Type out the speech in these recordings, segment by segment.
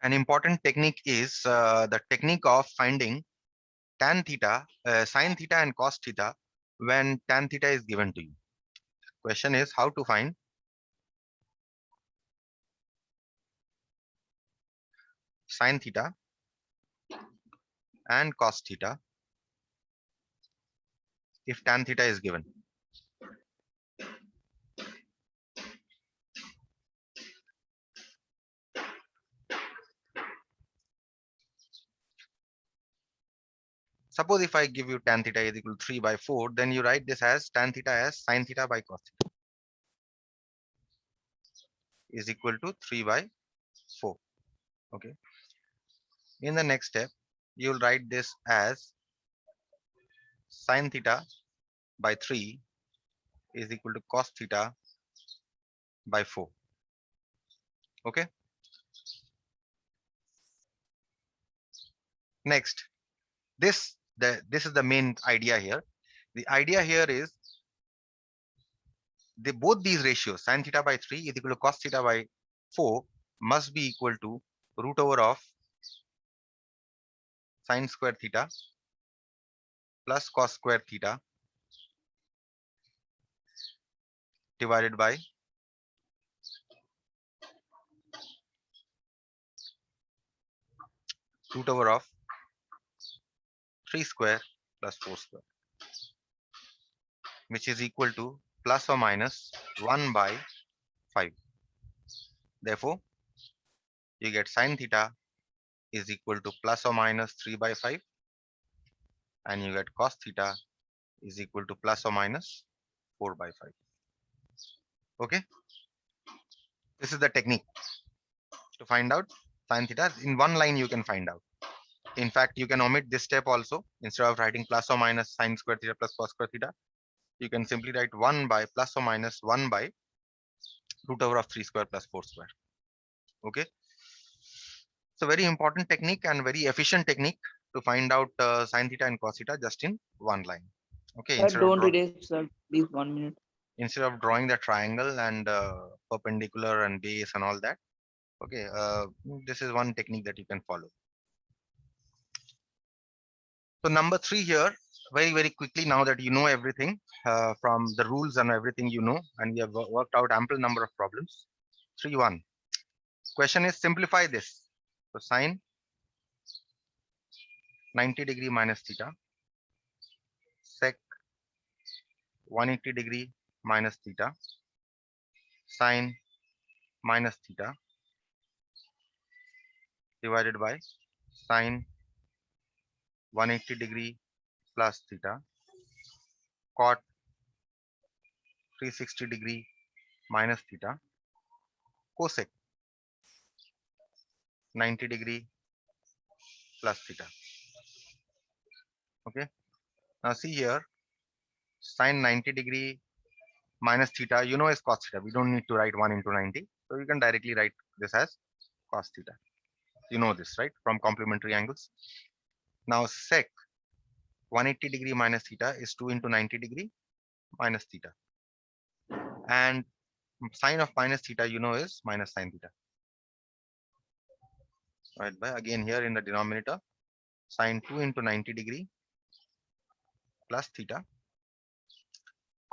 an important technique is the technique of finding tan theta, sin theta and cos theta when tan theta is given to you. Question is how to find sin theta and cos theta if tan theta is given. Suppose if I give you tan theta is equal to 3 by 4, then you write this as tan theta as sin theta by cos theta is equal to 3 by 4. Okay. In the next step, you'll write this as sin theta by 3 is equal to cos theta by 4. Okay. Next, this is the main idea here. The idea here is both these ratios, sin theta by 3 is equal to cos theta by 4, must be equal to root over of sin square theta plus cos square theta divided by root over of 3 square plus 4 square, which is equal to plus or minus 1 by 5. Therefore, you get sin theta is equal to plus or minus 3 by 5, and you get cos theta is equal to plus or minus 4 by 5. Okay. This is the technique to find out sin theta. In one line you can find out. In fact, you can omit this step also. Instead of writing plus or minus sin square theta plus cos square theta, you can simply write 1 by plus or minus 1 by root over of 3 square plus 4 square. Okay. So very important technique and very efficient technique to find out sin theta and cos theta just in one line. Okay. Sir, don't erase, sir. Please 1 minute. Instead of drawing the triangle and perpendicular and base and all that. Okay. This is one technique that you can follow. So number 3 here, very quickly, now that you know everything from the rules and everything you know, and we have worked out ample number of problems. 3.1. Question is simplify this. So sine 90 degree minus theta, sec 180 degree minus theta, sine minus theta divided by sine 180 degree plus theta, cot 360 degree minus theta, cosec 90 degree plus theta. Okay. Now see here, sine 90 degree minus theta, you know, is cos theta. We don't need to write 1 into 90. So you can directly write this as cos theta. You know this, right? From complementary angles. Now sec 180 degree minus theta is 2 into 90 degree minus theta. And sine of minus theta, you know, is minus sine theta. Right, by again here in the denominator, sine 2 into 90 degree plus theta,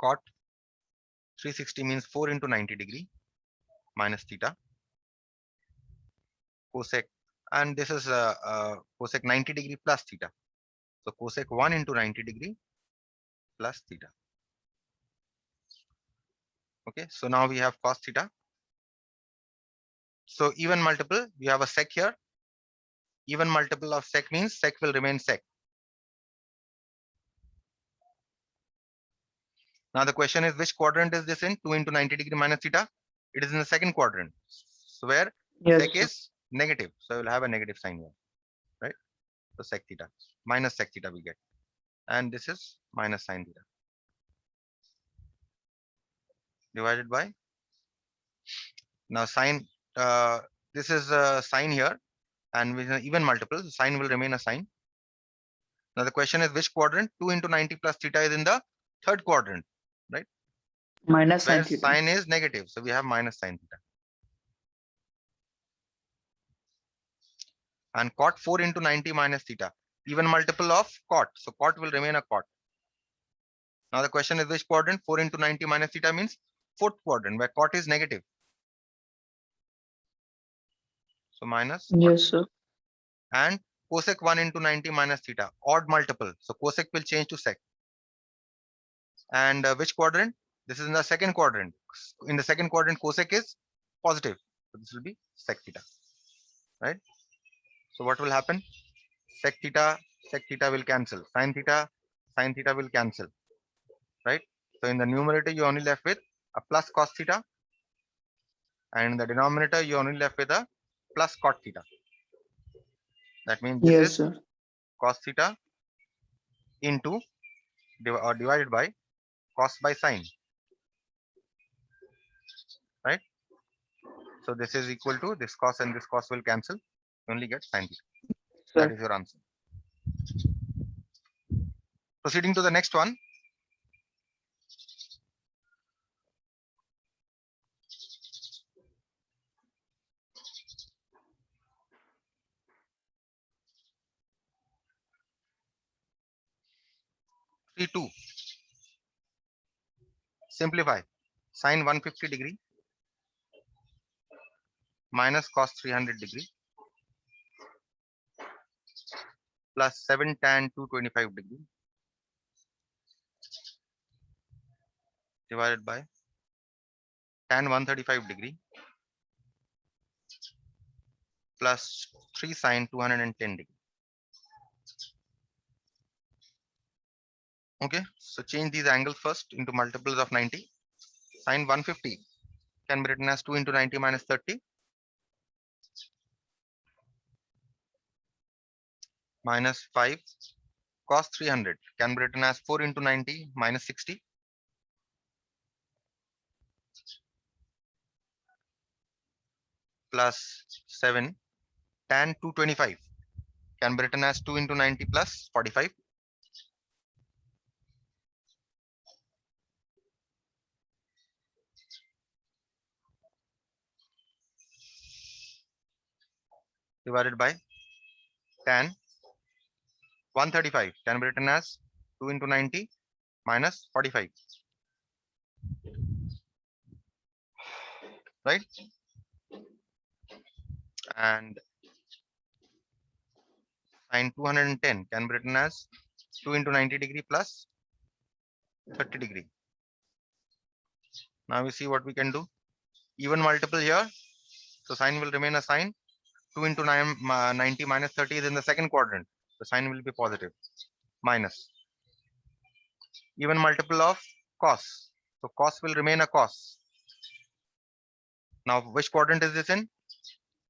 cot 360 means 4 into 90 degree minus theta, cosec, and this is cosec 90 degree plus theta. So cosec 1 into 90 degree plus theta. Okay, so now we have cos theta. So even multiple, we have a sec here. Even multiple of sec means sec will remain sec. Now the question is, which quadrant is this in? 2 into 90 degree minus theta. It is in the second quadrant. So where sec is negative. So we'll have a negative sign here, right? So sec theta minus sec theta we get. And this is minus sine theta divided by, now sine, this is a sine here, and with an even multiple, sine will remain a sine. Now the question is, which quadrant? 2 into 90 plus theta is in the third quadrant, right? Minus Where sine theta. sine is negative, so we have minus sine theta. and cot 4 into 90 minus theta, even multiple of cot. So cot will remain a cot. Now the question is which quadrant? 4 into 90 minus theta means fourth quadrant where cot is negative. So minus cot. Yes, sir. And cosec 1 into 90 minus theta, odd multiple. So cosec will change to sec. And which quadrant? This is in the second quadrant. In the second quadrant, cosec is positive. So this will be sec theta, right? So what will happen? Sec theta will cancel. Sin theta will cancel, right? So in the numerator, you only left with a plus cos theta. And in the denominator, you only left with a plus cot theta. That means this Yes, is sir. cos theta into or divided by cos by sine, right? So this is equal to this cos and this cos will cancel. You only get sine theta. That Sir. is your answer. Proceeding to the next one. T2. Simplify. Sine 150 degree minus cos 300 degree plus 7 tan 225 degree divided by tan 135 degree plus 3 sine 210 degree. Okay, so change these angles first into multiples of 90. Sine 150 can be written as 2 into 90 minus 30 minus 5. Cos 300 can be written as 4 into 90 minus 60 plus 7. Tan 225 can be written as 2 into 90 plus 45 divided by tan 135 can be written as 2 into 90 minus 45, right? And sine 210 can be written as 2 into 90 degree plus 30 degree. Now we see what we can do. Even multiple here. So sine will remain a sine. 2 into 90 minus 30 is in the second quadrant. The sign will be positive. Minus. Even multiple of cos. So cos will remain a cos. Now which quadrant is this in?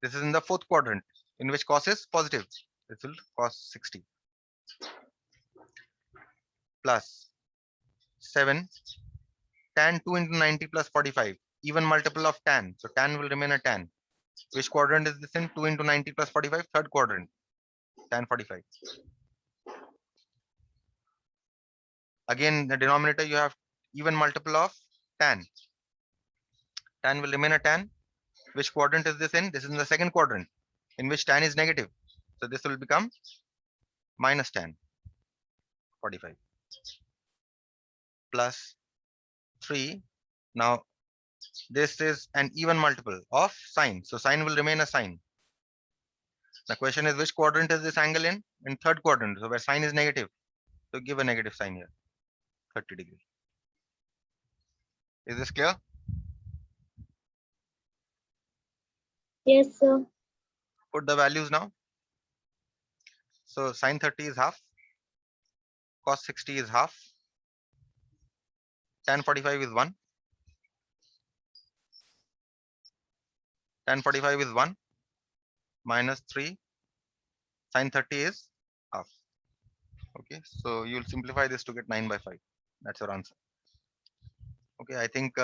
This is in the fourth quadrant, in which cos is positive. This will cos 60 plus 7 tan 2 into 90 plus 45. Even multiple of tan. So tan will remain a tan. Which quadrant is this in? 2 into 90 plus 45, third quadrant. Tan 45. Again, the denominator you have even multiple of tan. Tan will remain a tan. Which quadrant is this in? This is in the second quadrant, in which tan is negative. So this will become minus tan 45 plus 3. Now this is an even multiple of sine. So sine will remain a sine. The question is which quadrant is this angle in? In third quadrant. So where sine is negative. So give a negative sign here, 30 degree. Is this clear? Yes, sir. Put the values now. So sine 30 is half, cos 60 is half, tan 45 is 1, tan 45 is 1, minus 3, sine 30 is half. Okay, so you'll simplify this to get 9 by 5. That's your answer. Okay, I think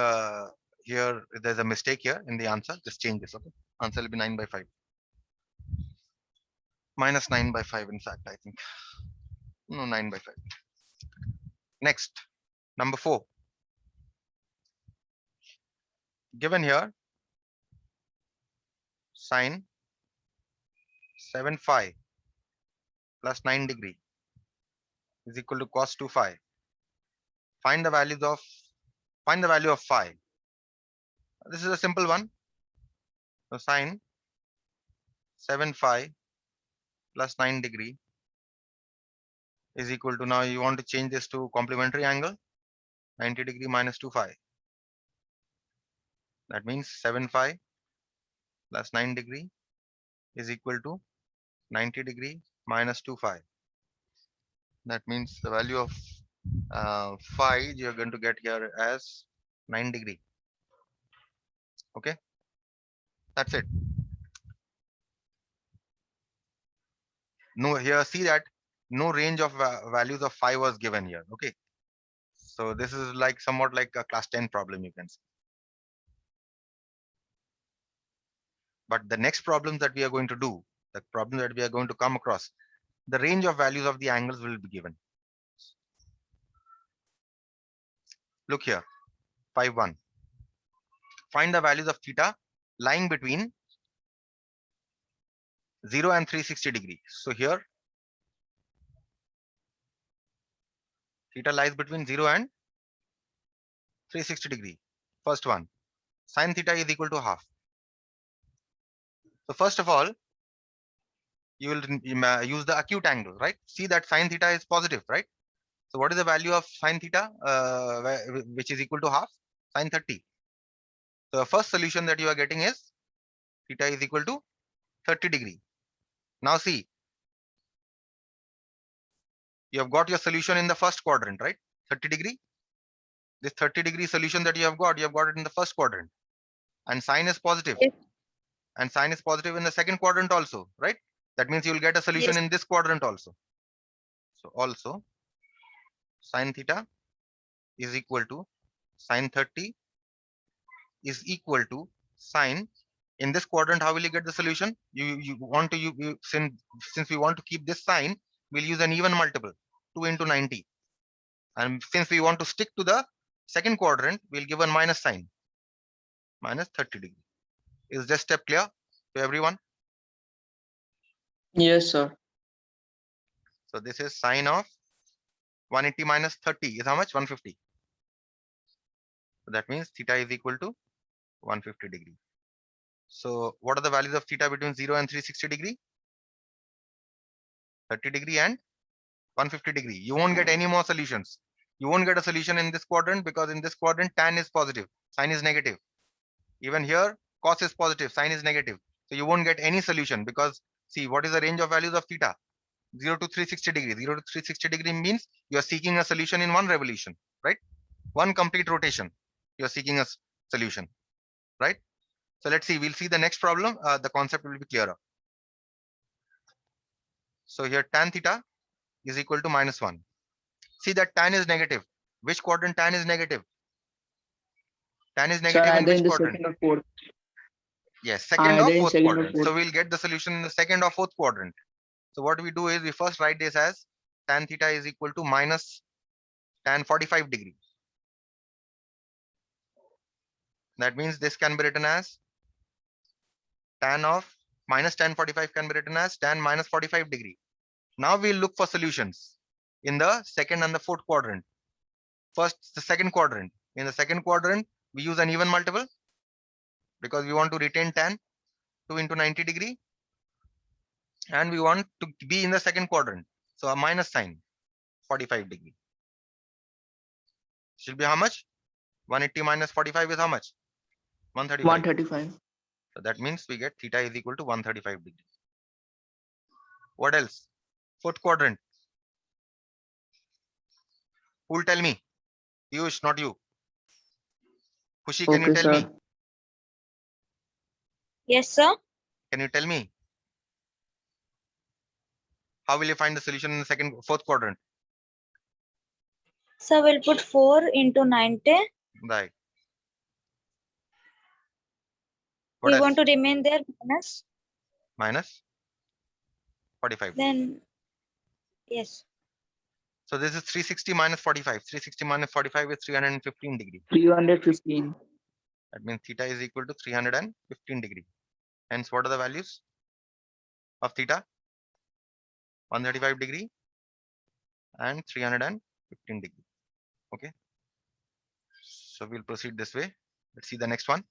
here there's a mistake here in the answer. Just change this. Okay, answer will be 9 by 5. Minus 9 by 5, in fact, I think. No, 9 by 5. Next, number 4. Given here, sine 7 phi plus 9 degree is equal to cos 2 phi. Find the value of phi. This is a simple one. So sine 7 phi plus 9 degree is equal to, now you want to change this to complementary angle, 90 degree minus 2 phi. That means 7 phi plus 9 degree is equal to 90 degree minus 2 phi. That means the value of phi you're going to get here as 9 degree. Okay, that's it. No, here see that no range of values of phi was given here. Okay, so this is like somewhat like a class 10 problem, you can see. But the next problems that we are going to do, the problem that we are going to come across, the range of values of the angles will be given. Look here, 5-1. Find the values of theta lying between 0 and 360 degree. So here theta lies between 0 and 360 degree. First one, sine theta is equal to half. So first of all, you will use the acute angle, right? See that sine theta is positive, right? So what is the value of sine theta, which is equal to half? Sine 30. So the first solution that you are getting is theta is equal to 30 degree. Now see, you have got your solution in the first quadrant, right? 30 degree. This 30 degree solution that you have got it in the first quadrant. And sine is positive. Yes. And sine is positive in the second quadrant also, right? That means you will get a solution Yes. in this quadrant also. So also sine theta is equal to sine 30 is equal to sine. In this quadrant, how will you get the solution? You want to since we want to keep this sign, we'll use an even multiple, 2 into 90. And since we want to stick to the second quadrant, we'll give a minus sign, minus 30 degree. Is this step clear to everyone? Yes, sir. So this is sine of 180 minus 30 is how much? 150. So that means theta is equal to 150 degree. So what are the values of theta between 0 and 360 degree? 30 degree and 150 degree. You won't get any more solutions. You won't get a solution in this quadrant because in this quadrant tan is positive, sine is negative. Even here cos is positive, sine is negative. So you won't get any solution because see what is the range of values of theta? 0 to 360 degree. 0 to 360 degree means you are seeking a solution in one revolution, right? One complete rotation. You are seeking a solution, right? So let's see. We'll see the next problem. The concept will be clearer. So here tan theta is equal to -1. See that tan is negative. Which quadrant tan is negative? Tan is Sir, negative in either which in the quadrant? second or fourth. Yes, second or Either in fourth second or quadrant. So fourth. we'll get the solution in the second or fourth quadrant. So what we do is we first write this as tan theta is equal to minus tan 45 degree. That means this can be written as tan of minus tan 45 can be written as tan minus 45 degree. Now we'll look for solutions in the second and the fourth quadrant. First, the second quadrant. In the second quadrant, we use an even multiple because we want to retain tan 2 into 90 degree. And we want to be in the second quadrant. So a minus sign, 45 degree. Should be how much? 180 minus 45 is how much? 135. 135. So that means we get theta is equal to 135 degree. What else? Fourth quadrant. Who will tell me? Piyush, not you. Khushi, can you Okay, tell me? sir. Yes, sir. Can you tell me? How will you find the solution in the fourth quadrant? So we'll put 4 into 90. Right. What We else? want to remain there minus. Minus 45. Then, yes. So this is 360 minus 45. 360 minus 45 is 315 degree. 315. That means theta is equal to 315 degree. Hence, what are the values? of theta, 135 degree and 315 degree. Okay. So we'll proceed this way. Let's see the next one.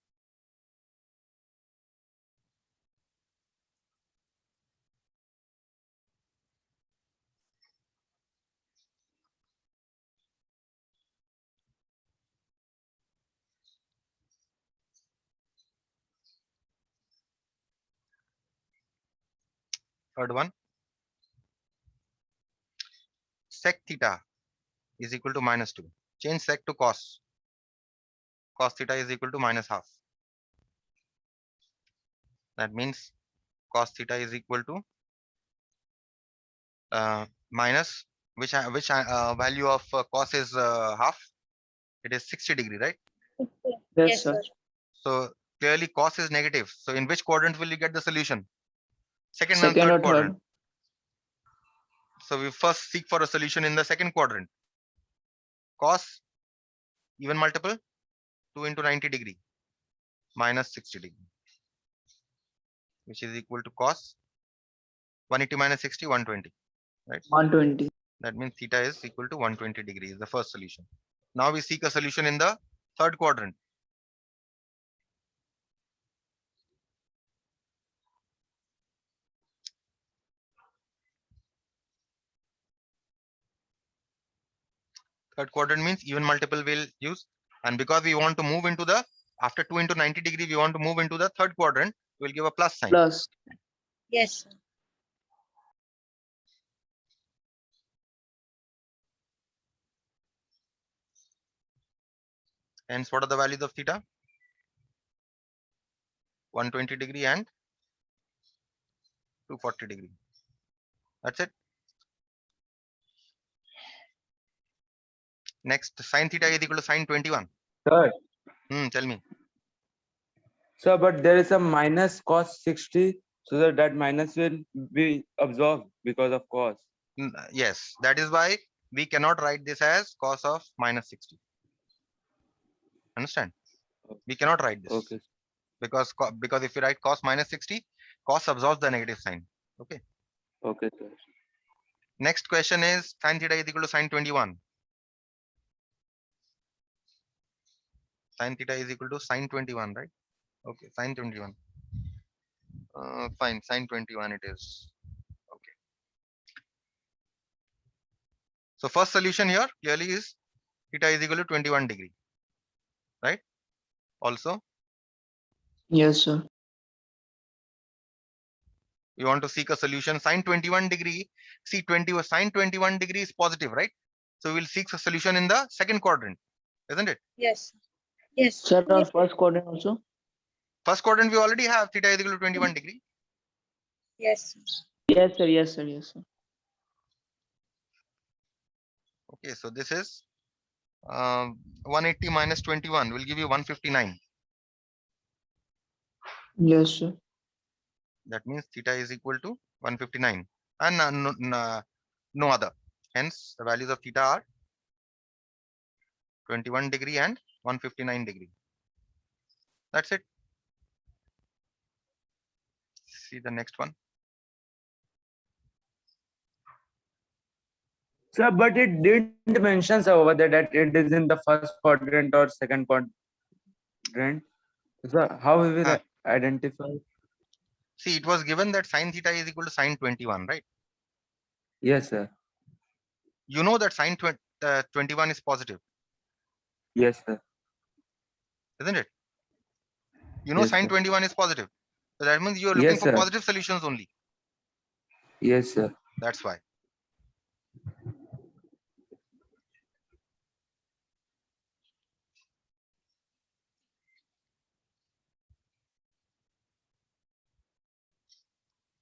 Third one. Sec theta is equal to -2. Change sec to cos. Cos theta is equal to -half. That means cos theta is equal to minus which value of cos is half. It is 60 degree, right? Okay. Yes, Yes, sir. sir. So clearly cos is negative. So in which quadrant will you get the solution? Second and Second third or quadrant. third. So we first seek for a solution in the second quadrant. Cos even multiple 2 into 90 degree minus 60 degree, which is equal to cos 180 minus 60, 120, right? 120. That means theta is equal to 120 degrees, the first solution. Now we seek a solution in the third quadrant. Third quadrant means even multiple will use. And because we want to move into the, after 2 into 90 degree, we want to move into the third quadrant, we'll give a plus sign. Plus. Yes, sir. Hence, what are the values of theta? 120 degree and 240 degree. That's it. Next, sin theta is equal to sin 21. Sir, Tell me. sir, but there is a minus cos 60, so that minus will be absorbed because of cos. Yes, that is why we cannot write this as cos of minus 60. Understand? We cannot write this Okay. because if you write cos minus 60, cos absorbs the negative sign. Okay. Okay, sir. Next question is sin theta is equal to sin 21. Sin theta is equal to sin 21, right? Okay, sin 21. Fine, sin 21 it is. Okay. So first solution here clearly is theta is equal to 21 degree, right? Also, Yes, sir. we want to seek a solution sin 21 degree. See, sin 21 degree is positive, right? So we'll seek a solution in the second quadrant, isn't it? Yes. Yes. Sir, on first quadrant also. First quadrant we already have theta is equal to 21 degree. Yes. Yes, sir. Yes, sir. Yes, sir. Okay, so this is 180 minus 21 will give you 159. Yes, sir. That means theta is equal to 159 and no other. Hence, the values of theta are 21 degree and 159 degree. That's it. See the next one. Sir, but it didn't mention sir, over there that it is in the first quadrant or second quadrant. Sir, how we will Ah. identify? See, it was given that sin theta is equal to sin 21, right? Yes, sir. You know that sin 21 is positive, Yes, sir. isn't it? You know Yes, sin sir. 21 is positive. So that means you are looking Yes, for sir. positive solutions only. Yes, sir. That's why.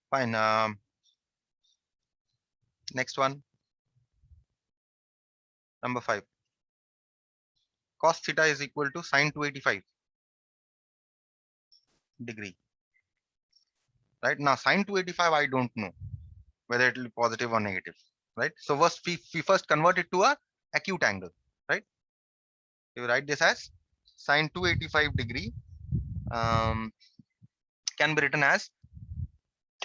Fine. Next one. Number 5. Cos theta is equal to sin 285 degree. Right now, sin 285, I don't know whether it will be positive or negative. Right. So first we first convert it to a acute angle. Right. You write this as sin 285 degree can be written as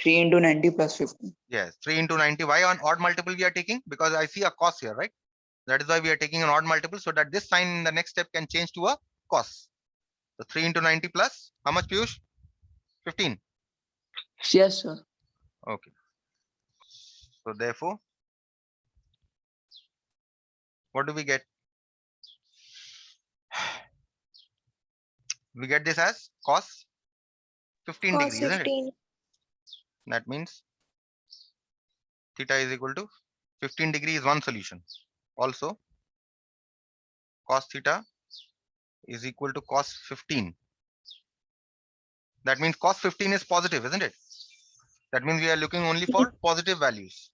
3 into 90 plus 50. Yes, 3 into 90. Why on odd multiple we are taking? Because I see a cos here, right? That is why we are taking an odd multiple, so that this sign in the next step can change to a cos. So 3 into 90 plus, how much, Piyush? 15. Yes, sir. Okay. So therefore, what do we get? We get this as cos 15 Cos degrees, isn't it? 15. That means theta is equal to 15 degree is one solution. Also, cos theta is equal to cos 15. That means cos 15 is positive, isn't it? That means we are looking only for positive values.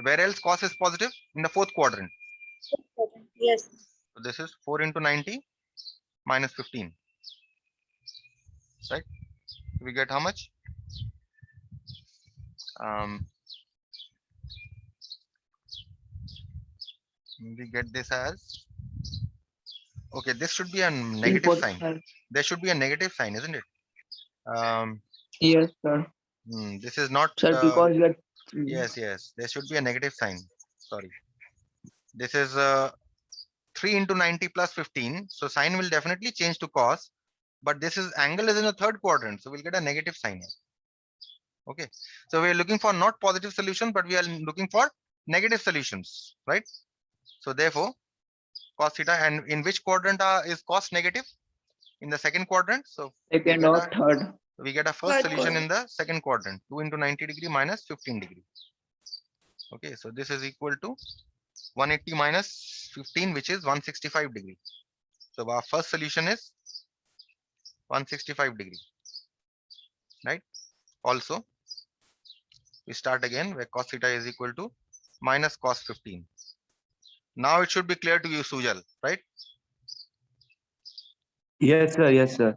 Where else cos is positive? In the fourth quadrant. Yes. So this is 4 into 90 minus 15. Right? We get how much? We get this as, okay, this should be a negative Input, sign. There should be a negative sign, isn't it? yes, sir. This is not, Sir, because you are yes, there should be a negative sign. Sorry. This is 3 into 90 plus 15. So sign will definitely change to cos, but this is angle is in the third quadrant. So we'll get a negative sign here. Okay. So we are looking for not positive solution, but we are looking for negative solutions, right? So therefore, cos theta, and in which quadrant is cos negative? In the second quadrant. So second or third. we get a first Third solution in the second quadrant. 2 into 90 degree minus 15 degree. Okay, so this is equal to 180 minus 15, which is 165 degree. So our first solution is 165 degree, right? Also, we start again where cos theta is equal to minus cos 15. Now it should be clear to you, Sujal, right? Yes, sir. Yes, sir.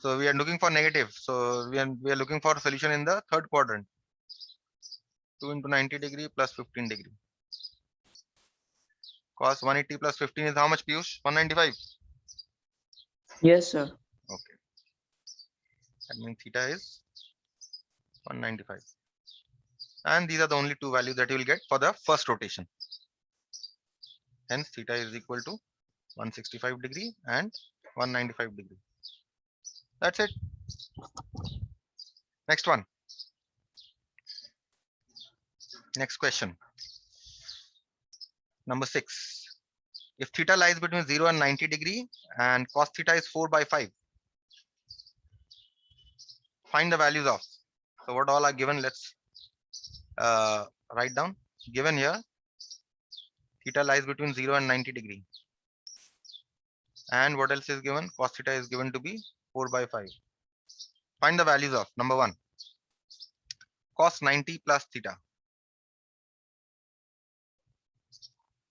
So we are looking for negative. So we are looking for a solution in the third quadrant. 2 into 90 degree plus 15 degree. Cos 180 plus 15 is how much, Piyush? 195. Yes, sir. Okay. That means theta is 195. And these are the only two values that you will get for the first rotation. Hence theta is equal to 165 degree and 195 degree. That's it. Next one. Next question. Number 6. If theta lies between 0 and 90 degree and cos theta is 4 by 5. Find the values of. So what all are given? Let's write down. Given here, theta lies between 0 and 90 degree. And what else is given? Cos theta is given to be 4 by 5. Find the values of. Number 1. Cos 90 plus theta,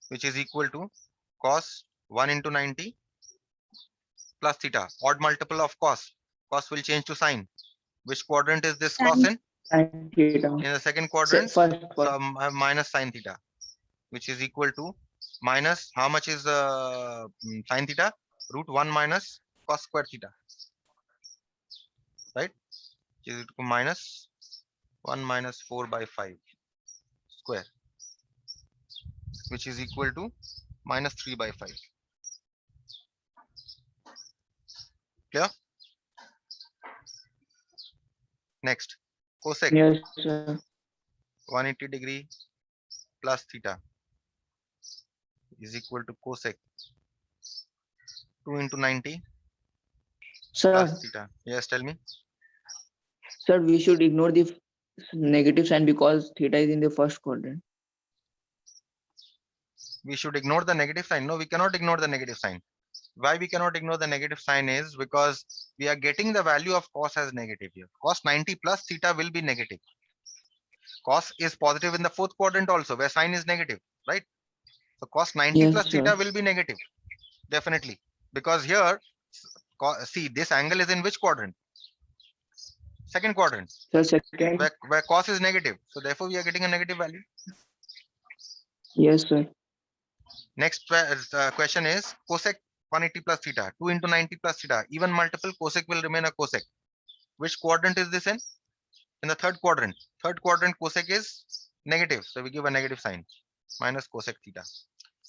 which is equal to cos 1 into 90 plus theta. Odd multiple of cos. Cos will change to sine. Which quadrant is this cos in? Sin theta. In the second quadrant. First So minus sine theta, which is equal to minus, how much is sine theta? Root 1 minus cos square theta, right? Which is equal to minus 1 minus 4 by 5 square, which is equal to minus 3 by 5. Clear? Next, cosec Yes, sir. 180 degree plus theta is equal to cosec 2 into 90 Sir, plus theta. Yes, tell me. sir, we should ignore the negative sign because theta is in the first quadrant. We should ignore the negative sign. No, we cannot ignore the negative sign. Why we cannot ignore the negative sign is because we are getting the value of cos as negative here. Cos 90 plus theta will be negative. Cos is positive in the fourth quadrant also, where sign is negative, right? So cos 90 Yes, plus sir. theta will be negative, definitely. Because here, see, this angle is in which quadrant? Second quadrant, Sir, second. where cos is negative. So therefore, we are getting a negative value. Yes, sir. Next question is cosec 180 plus theta, 2 into 90 plus theta, even multiple cosec will remain a cosec. Which quadrant is this in? in the third quadrant. Third quadrant cosec is negative. So we give a negative sign, minus cosec theta,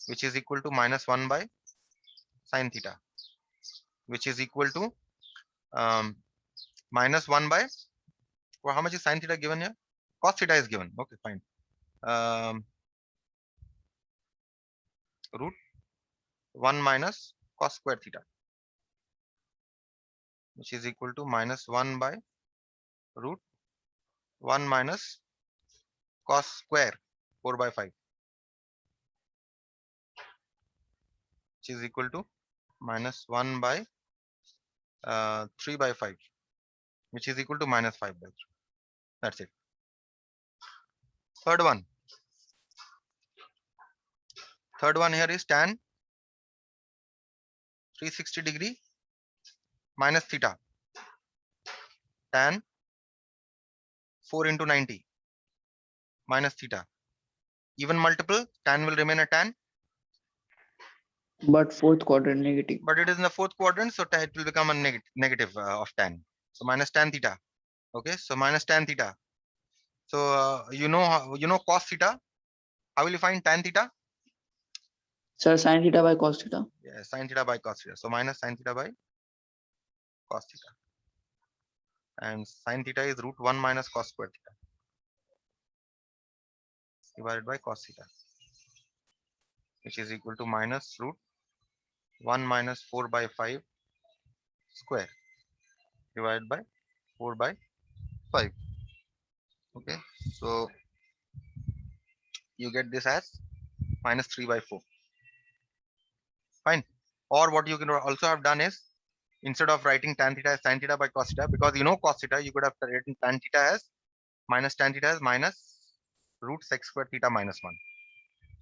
which is equal to minus 1 by sin theta, which is equal to minus 1 by, or how much is sin theta given here? Cos theta is given. Okay, fine. Root 1 minus cos square theta, which is equal to minus 1 by root 1 minus cos square 4 by 5, which is equal to minus 1 by 3 by 5, which is equal to minus 5 by 3. That's it. Third one. Third one here is tan 360 degree minus theta, tan 4 into 90 minus theta. Even multiple, tan will remain a tan, But fourth quadrant negative. but it is in the fourth quadrant, so it will become a negative of tan. So minus tan theta. Okay, so minus tan theta. So you know cos theta. How will you find tan theta? Sir, sin theta by cos theta. Yeah, sin theta by cos theta. So minus sin theta by cos theta. And sin theta is root 1 minus cos square theta divided by cos theta, which is equal to minus root 1 minus 4 by 5 square divided by 4 by 5. Okay, so you get this as minus 3 by 4. Fine. Or what you can also have done is, instead of writing tan theta as sin theta by cos theta, because you know cos theta, you could have written tan theta as minus tan theta as minus root sec square theta minus 1,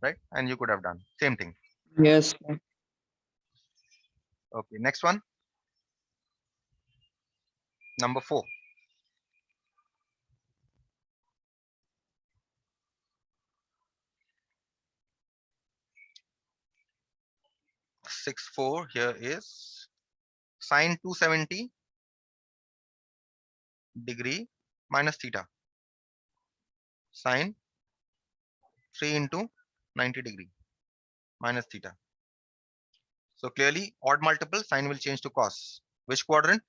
right? And you could have done same thing. Yes, sir. Okay, next one. Number 4. Six 4 here is sine 270 degree minus theta, sine 3 into 90 degree minus theta. So clearly odd multiple sign will change to cos. Which quadrant?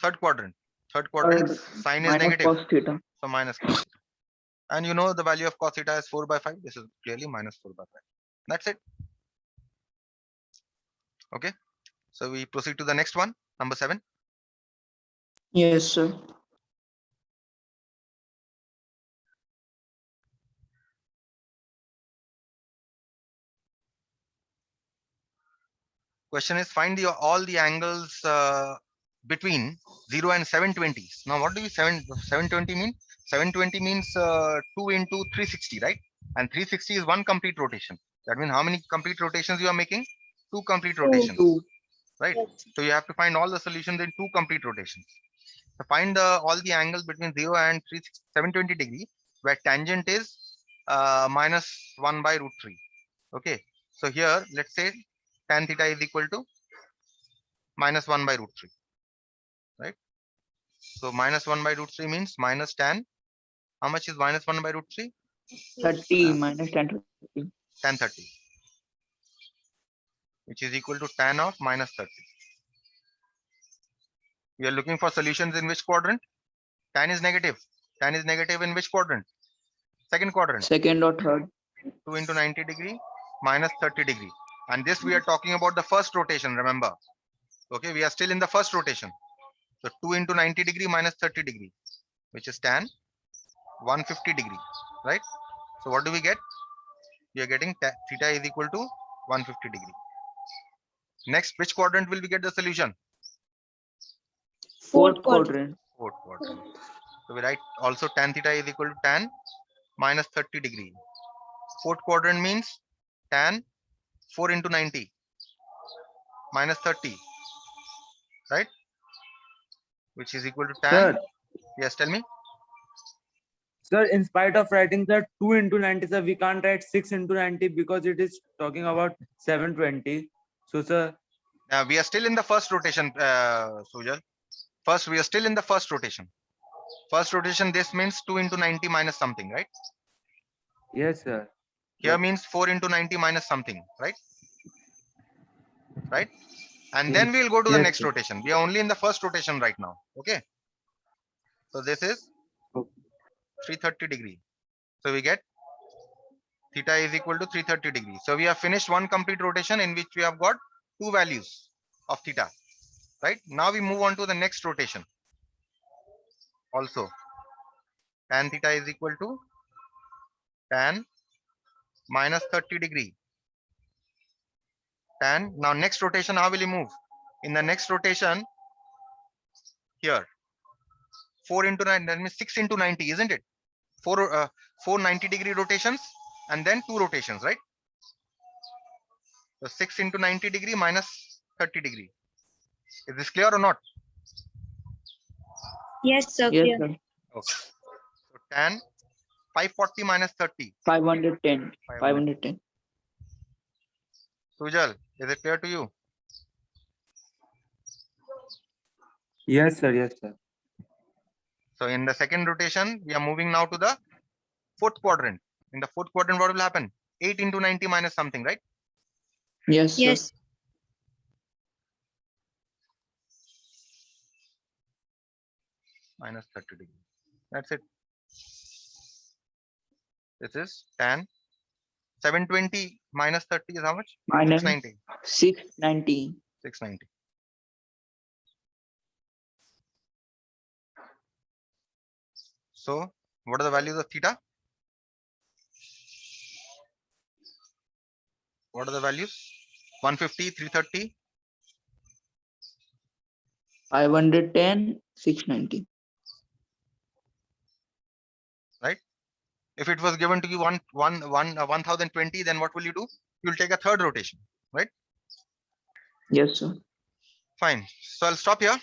Third quadrant. Third quadrant sign is Minus negative, cos theta. so minus cos theta. And you know the value of cos theta is 4 by 5. This is clearly minus 4 by 5. That's it. Okay. So we proceed to the next one, number 7. Yes, sir. Question is find all the angles between 0 and 720. Now what do you 720 mean? 720 means 2 into 360, right? And 360 is one complete rotation. That means how many complete rotations you are making? 2 complete rotations, 2. right? Yes. So you have to find all the solutions in 2 complete rotations. So find all the angles between 0 and 720 degree, where tangent is minus 1 by root 3. Okay. So here, let's say tan theta is equal to minus 1 by root 3, right? So minus 1 by root 3 means minus tan. How much is minus 1 by root 3? 30 minus tan 30. Tan 30, which is equal to tan of minus 30. We are looking for solutions in which quadrant? Tan is negative. Tan is negative in which quadrant? Second quadrant. Second or third. 2 into 90 degree minus 30 degree. And this we are talking about the first rotation, remember. Okay, we are still in the first rotation. So 2 into 90 degree minus 30 degree, which is tan 150 degree, right? So what do we get? We are getting theta is equal to 150 degree. Next, which quadrant will we get the solution? Fourth quadrant. Fourth quadrant. So we write also tan theta is equal to tan minus 30 degree. Fourth quadrant means tan 4 into 90 minus 30, right? Which is equal to tan. Sir, Yes, tell me. sir, in spite of writing the 2 into 90, sir, we can't write 6 into 90 because it is talking about 720. So, sir, We are still in the first rotation, Sujal. First, we are still in the first rotation. First rotation, this means 2 into 90 minus something, right? Yes, sir. Here Yes. means 4 into 90 minus something, right? Right? And Yes. then we will go to the Yes, next sir. rotation. We are only in the first rotation right now. Okay. So this is Okay. 330 degree. So we get theta is equal to 330 degrees. So we have finished one complete rotation in which we have got two values of theta. Right? Now we move on to the next rotation. Also, tan theta is equal to tan minus 30 degree. Tan. Now next rotation, how will you move? In the next rotation, here, 4 into 9, that means 6 into 90, isn't it? 4 90-degree rotations and then two rotations, right? So 6 into 90 degree minus 30 degree. Is this clear or not? Yes, sir. Yes, Clear. sir. Okay. So tan 540 minus 30. 510. 510. Sujal, is it clear to you? Yes, sir. Yes, sir. So in the second rotation, we are moving now to the fourth quadrant. In the fourth quadrant, what will happen? 8 into 90 minus something, right? Yes, sir. Yes. Minus 30 degree. That's it. This is tan 720 minus 30 is how much? Minus 690. 690. 690. So what are the values of theta? What are the values? 150, 330. 510. 690. If it was given to you 1020, then what will you do? You'll take a third rotation, right? Yes, sir. Fine. So I'll stop here.